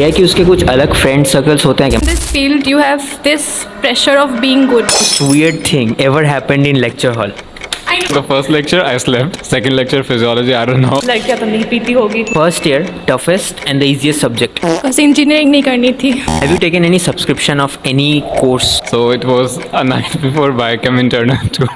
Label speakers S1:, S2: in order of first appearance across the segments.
S1: है कि उसके कुछ अलग फ्रेंड सर्कल्स होते हैं क्या?
S2: In this field, you have this pressure of being good.
S1: Weird thing ever happened in lecture hall?
S2: I know.
S3: The first lecture I slept. Second lecture physiology, I don't know.
S4: लड़कियां तो नहीं पीती होगी.
S1: First year, toughest and the easiest subject.
S2: Because engineering नहीं करनी थी.
S1: Have you taken any subscription of any course?
S3: So it was a night before biochem internal too.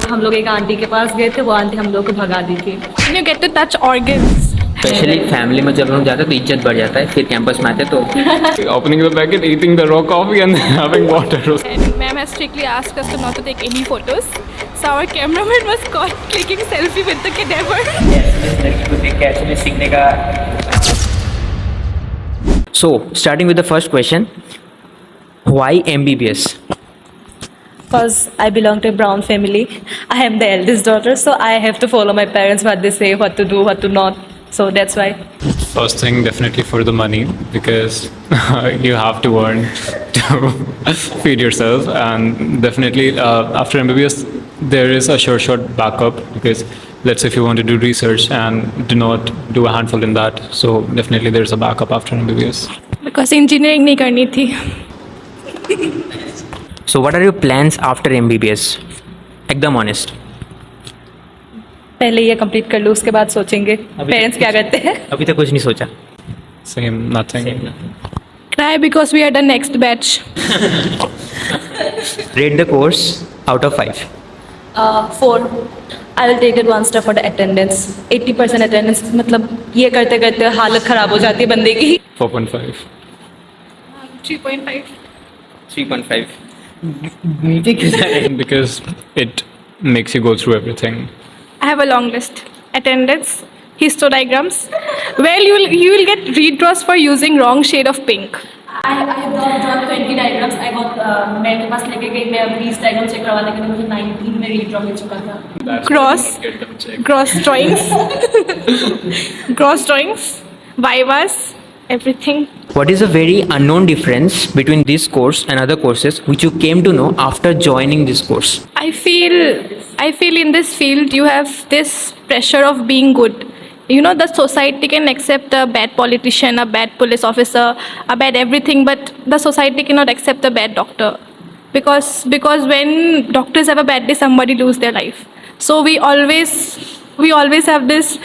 S4: हम लोग एक आंटी के पास गए थे, वो आंटी हम लोग को भगा दी थी.
S2: When you get to touch organs.
S1: Specially family में जब हम जाते हैं तो इज्जत बढ़ जाता है, फिर कैंपस में आते तो
S3: Opening the packet, eating the raw coffee and then having water.
S2: And ma'am has strictly asked us to not to take any photos. So our cameraman was caught clicking selfie with the cadaver.
S1: सीखने का. So starting with the first question, why MBBS?
S4: Because I belong to a brown family. I am the eldest daughter, so I have to follow my parents, what they say, what to do, what to not. So that's why.
S3: First thing, definitely for the money, because you have to earn to feed yourself, and definitely after MBBS there is a short backup, because let's say if you want to do research and do not do a handful in that, so definitely there's a backup after MBBS.
S2: Because engineering नहीं करनी थी.
S1: So what are your plans after MBBS? एकदम honest.
S4: पहले ये complete कर लूँ, उसके बाद सोचेंगे पेरेंट्स क्या करते हैं.
S1: अभी तक कुछ नहीं सोचा.
S3: Same, nothing.
S2: Cry because we are the next batch.
S1: Rate the course out of 5.
S4: 4. I will take it one step for the attendance. 80% attendance, मतलब ये करते करते हालत ख़राब हो जाती है बंदे की.
S3: 4.5.
S2: 3.5.
S1: 3.5.
S3: Because it makes you go through everything.
S2: I have a long list. Attendance, histodiagrams. Well, you will get redraws for using wrong shade of pink.
S4: I have drawn 20 diagrams. I got मैं के पास लेके गई, मैं 20 diagram check करवाने के लिए मुझे 19 में रीड्रॉ मिल चुका था.
S2: Gross drawings, vivas, everything.
S1: What is a very unknown difference between this course and other courses which you came to know after joining this course?
S2: I feel in this field you have this pressure of being good. You know, the society can accept a bad politician, a bad police officer, a bad everything, but the society cannot accept a bad doctor. Because when doctors have a bad day, somebody lose their life. So we always have this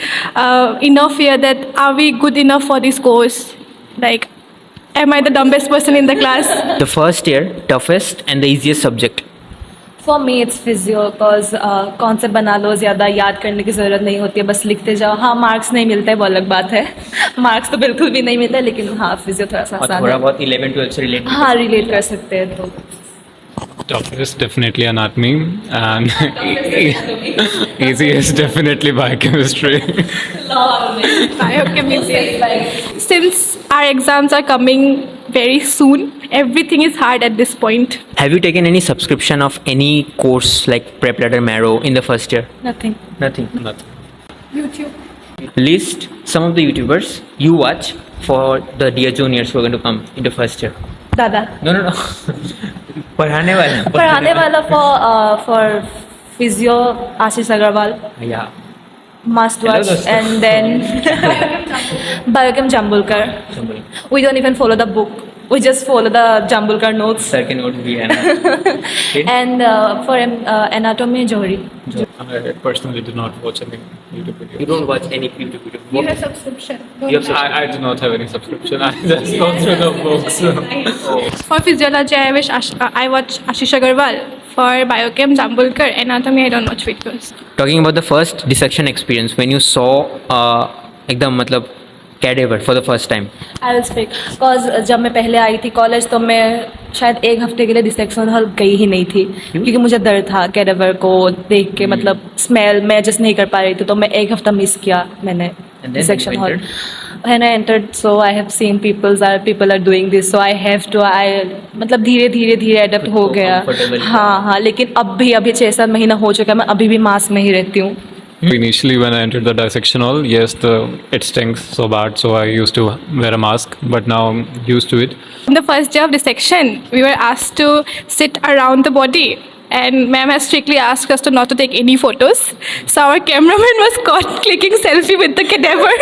S2: inner fear that are we good enough for this course? Like, am I the dumbest person in the class?
S1: The first year, toughest and the easiest subject.
S4: For me it's physio, because concept बना लो, ज़्यादा याद करने की ज़रूरत नहीं होती है, बस लिखते जाओ. हाँ, मार्क्स नहीं मिलते हैं, वो अलग बात है. मार्क्स तो बिल्कुल भी नहीं मिलता, लेकिन हाँ फिजियो थोड़ा सा आसान
S1: थोड़ा
S4: है.
S1: बहुत 11-12 से रिलेटेड.
S4: हाँ, रिलेट कर सकते हैं. तो
S3: Toughest definitely anatomy, and easiest definitely biochemistry.
S2: Biochemistry. Since our exams are coming very soon, everything is hard at this point.
S1: Have you taken any subscription of any course like Prep Ladder, Marrow in the first year?
S4: nothing.
S1: Nothing.
S2: YouTube.
S1: List some of the YouTubers you watch for the dear juniors who are going to come into first year.
S4: दादा
S1: No. पढ़ाने वाला.
S4: for physio Ashish Agarwal.
S1: Yeah.
S4: Must
S1: Hello,
S4: watch.
S1: dosto.
S4: And then Biochem Jambulkar. We don't even follow the book. We just follow the Jambulkar notes.
S1: Sir के note भी है ना.
S4: And for anatomy, Johari.
S3: I personally do not watch any YouTube videos.
S1: You don't watch any YouTube video.
S2: You have subscription.
S1: You have
S3: I do not have any subscription. I just go through the books.
S2: For physiology, I watch Ashish Agarwal. For biochem, Jambulkar. Anatomy, I don't watch videos.
S1: Talking about the first dissection experience when you saw एकदम मतलब cadaver for the first time.
S4: I will speak. Because जब मैं पहले आई थी college, तो मैं शायद एक हफ्ते के लिए डिसेक्शन हॉल गई ही नहीं थी, क्योंकि मुझे डर था कैडेवर को देख के. मतलब स्मेल मैं एडजस्ट नहीं कर पा रही थी, तो मैं एक हफ्ता मिस किया मैंने dissection hall. When I entered, so I have seen people are doing this, so I have to मतलब धीरे अडेप्ट हो गया. हाँ, लेकिन अभी 6-7 महीना हो चुका है, मैं अभी भी मास्क में ही रहती हूँ.
S3: Initially, when I entered the dissection hall, yes, it stinks so bad, so I used to wear a mask, but now I'm used to it.
S2: In the first day of dissection, we were asked to sit around the body. And ma'am has strictly asked us to not to take any photos. So our cameraman was caught clicking selfie with the cadaver.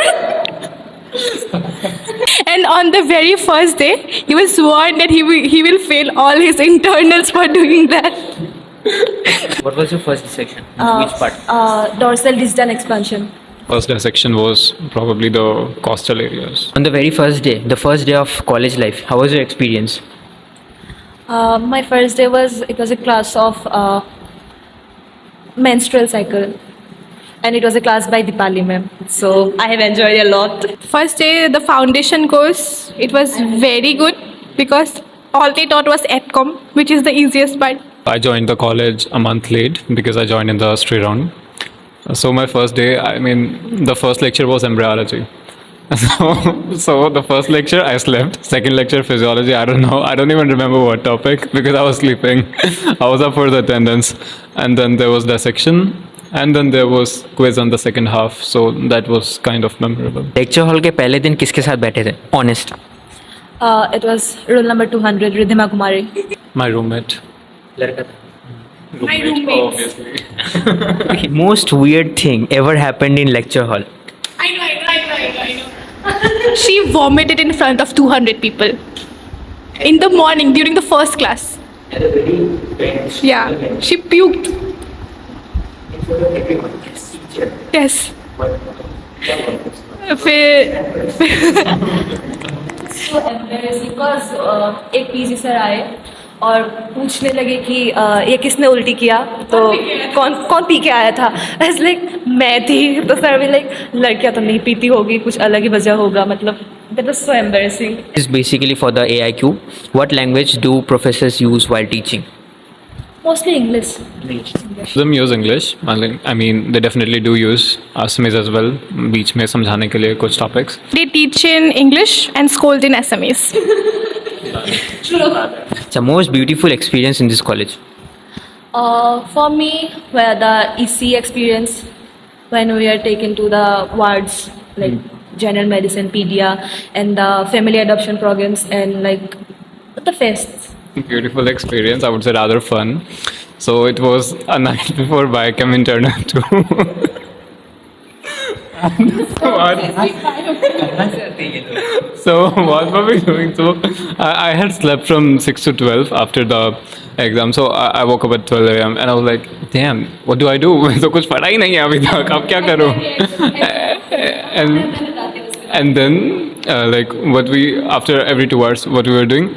S2: And on the very first day, he was warned that he will fail all his internals for doing that.
S1: What was your first dissection? Which part?
S4: Dorsal distal expansion.
S3: First dissection was probably the costal areas.
S1: On the very first day, the first day of college life, how was your experience?
S4: My first day was a class of menstrual cycle, and it was a class by Dipali ma'am. So I have enjoyed a lot.
S2: First day, the foundation course, it was very good because all they taught was EdCom, which is the easiest part.
S3: I joined the college a month late because I joined in the history round. So my first day, I mean, the first lecture was embryology. So the first lecture I slept. Second lecture physiology. I don't know. I don't even remember what topic because I was sleeping. I was up for the attendance, and then there was dissection, and then there was quiz on the second half. So that was kind of memorable.
S1: Lecture hall के पहले दिन किसके साथ बैठे थे? Honest.
S4: It was roll number 200, Ridhima Kumari.
S3: My roommate.
S1: लड़का था.
S2: My roommates.
S3: Obviously.
S1: Most weird thing ever happened in lecture hall.
S2: I know. She vomited in front of 200 people in the morning during the first class. Yeah, she puked. Yes.
S4: So embarrassing because एक PG sir आए और पूछने लगे कि ये किसने उल्टी किया, तो कौन पी के आया था. ऐसे लाइक मैं थी, तो सर भी लाइक लड़कियां तो नहीं पीती होगी, कुछ अलग ही वजह होगा. मतलब that was so embarrassing.
S1: This is basically for the AIQ. What language do professors use while teaching?
S4: Mostly English.
S3: Them use English. I mean, they definitely do use Assamese as well. बीच में समझाने के लिए कुछ topics.
S2: They teach in English and scold in Assamese.
S1: It's the most beautiful experience in this college.
S4: For me, where the EC experience, when we are taken to the wards like general medicine, pedia, and the family adoption programs, and like the fests.
S3: Beautiful experience. I would say rather fun. So it was a night before biochem internal too. So what were we doing? So I had slept from 6 to 12 after the exam. So I woke up at 12 a.m. and I was like, damn, what do I do? So कुछ पढ़ा ही नहीं है अभी तक. अब क्या करूँ? And then like after every 2 hours, what we were doing?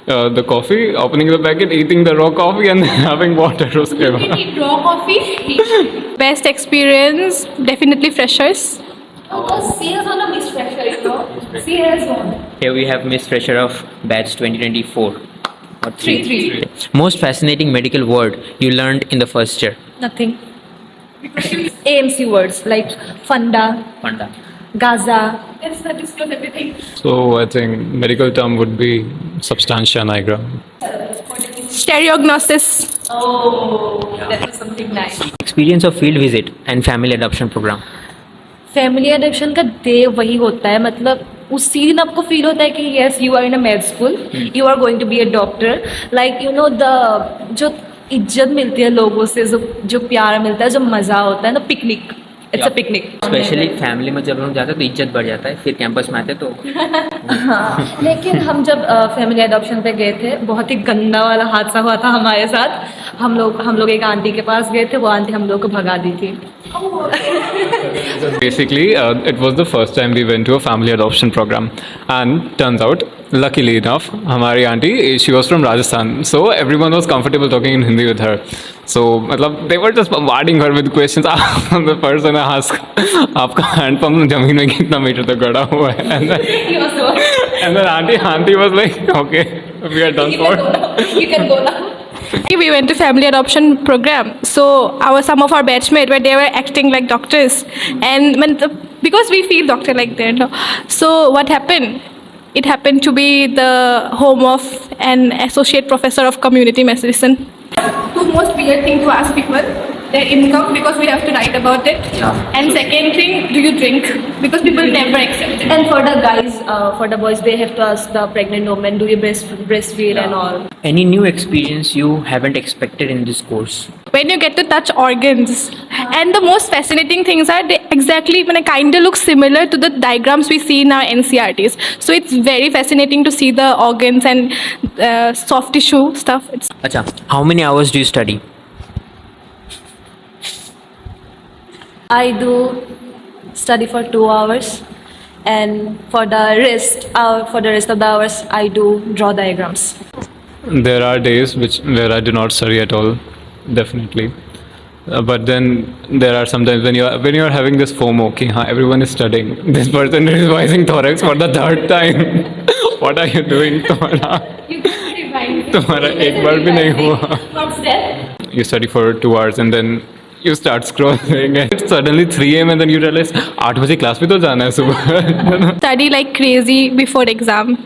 S3: The coffee, opening the packet, eating the raw coffee, and then having water.
S2: Raw coffee. Best experience, definitely freshers.
S4: CS on a missed fresher, you know. CS one.
S1: Here we have Miss Fresher of batch 2024. Or
S2: 3.
S1: Most fascinating medical word you learned in the first year?
S4: Nothing. AMC words like funda,
S1: Panda.
S4: Gaza.
S2: Let's not disclose everything.
S3: So I think medical term would be substantia nigra.
S2: Stereognosis.
S4: Oh, that was something nice.
S1: Experience of field visit and family adoption program.
S4: Family adoption का day वही होता है, मतलब उसी दिन आपको feel होता है कि yes you are in a med school, you are going to be a doctor. Like you know the जो इज्जत मिलती है लोगों से, जो प्यार मिलता है, जो मज़ा होता है ना, picnic. It's a picnic.
S1: Specially family में जब हम जाते हैं तो इज्जत बढ़ जाता है, फिर कैंपस में आते तो
S4: हाँ, लेकिन हम जब फैमिली एडॉप्शन पे गए थे, बहुत ही गंदा वाला हादसा हुआ था हमारे साथ. हम लोग एक आंटी के पास गए थे, वो आंटी हम लोग को भगा दी थी.
S3: Basically, it was the first time we went to a family adoption program, and turns out, luckily enough, हमारी auntie, she was from Rajasthan, so everyone was comfortable talking in Hindi with her. So, मतलब they were just bombarding her with questions. The person asked, आपका hand pump जमीन में कितना metre तक गड़ा हुआ है? And then auntie was like, okay, we are done for.
S4: You can go now.
S2: We went to family adoption program. So some of our batchmates, where they were acting like doctors, and because we feel doctor like that. No? So what happened? It happened to be the home of an associate professor of community medicine. Two most weird thing to ask people: their income, because we have to write about it, and second thing, do you drink? Because people never accept it.
S4: And for the guys, for the boys, they have to ask the pregnant woman, do you breastfeed and all.
S1: any new experience you haven't expected in this course?
S2: when you get to touch organs. And the most fascinating things are they exactly kind of look similar to the diagrams we see in our NCRTs. So it's very fascinating to see the organs and soft tissue stuff. It's
S1: Acha, how many hours do you study?
S4: I do study for 2 hours, and for the rest of the hours, I do draw diagrams.
S3: There are days where I do not study at all, definitely. But then there are sometimes when you are having this FOMO, कि हाँ everyone is studying. This person is revising thorax for the 3rd time. What are you doing? तुम्हारा एक बार भी नहीं हुआ. You study for 2 hours and then you start scrolling and it's suddenly 3 a.m. and then you realize 8 बजे class भी तो जाना है सुबह.
S2: study like crazy before exam.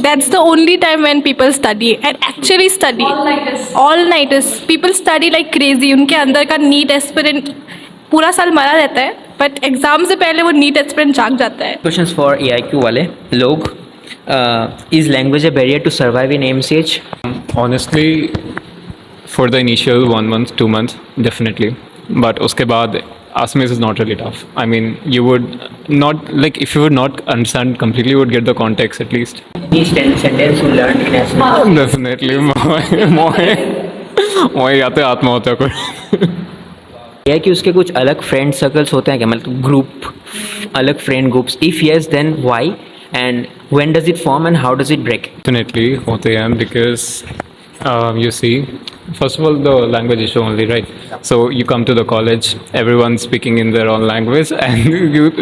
S2: That's the only time when people study and actually study. All nighters. People study like crazy. उनके अंदर का NEET aspirant पूरा साल मरा रहता है, बट एग्जाम से पहले वो नीट एस्पिरेंट जाग जाता है.
S1: Questions for AIQ वाले लोग. Is language a barrier to survive in AMCH?
S3: Honestly, for the initial 1 month, 2 months, definitely. But उसके बाद Assamese is not really tough. I mean, you would not, like, if you would not understand completely, you would get the context at least.
S1: Each sentence you learned in Assamese.
S3: Definitely. मोए आते आत्मा होता है कोई.
S1: AIQ उसके कुछ अलग friend circles होते हैं क्या, मतलब ग्रुप, अलग friend groups? If yes then why and when does it form and how does it break?
S3: Definitely होते हैं because you see, first of all, the language issue only, right? So you come to the college, everyone's speaking in their own language, and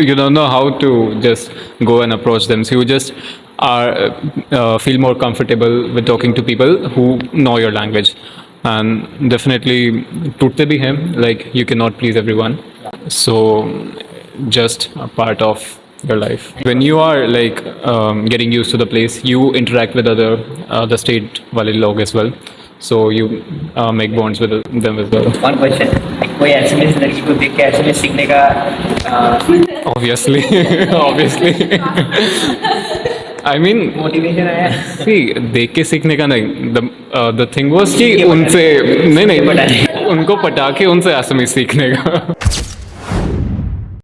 S3: you don't know how to just go and approach them. So you just feel more comfortable with talking to people who know your language. And definitely, टूटते भी हैं, like you cannot please everyone. So just a part of your life. When you are like getting used to the place, you interact with the state wale log as well. So you make bonds with them as well.
S1: One question, कोई Assamese लड़की को देख के Assamese सीखने का
S3: Obviously, obviously. I mean,
S1: motivation आया?
S3: see, देख के सीखने का नहीं. The thing was कि उनसे नहीं उनको पटा के उनसे Assamese सीखने का.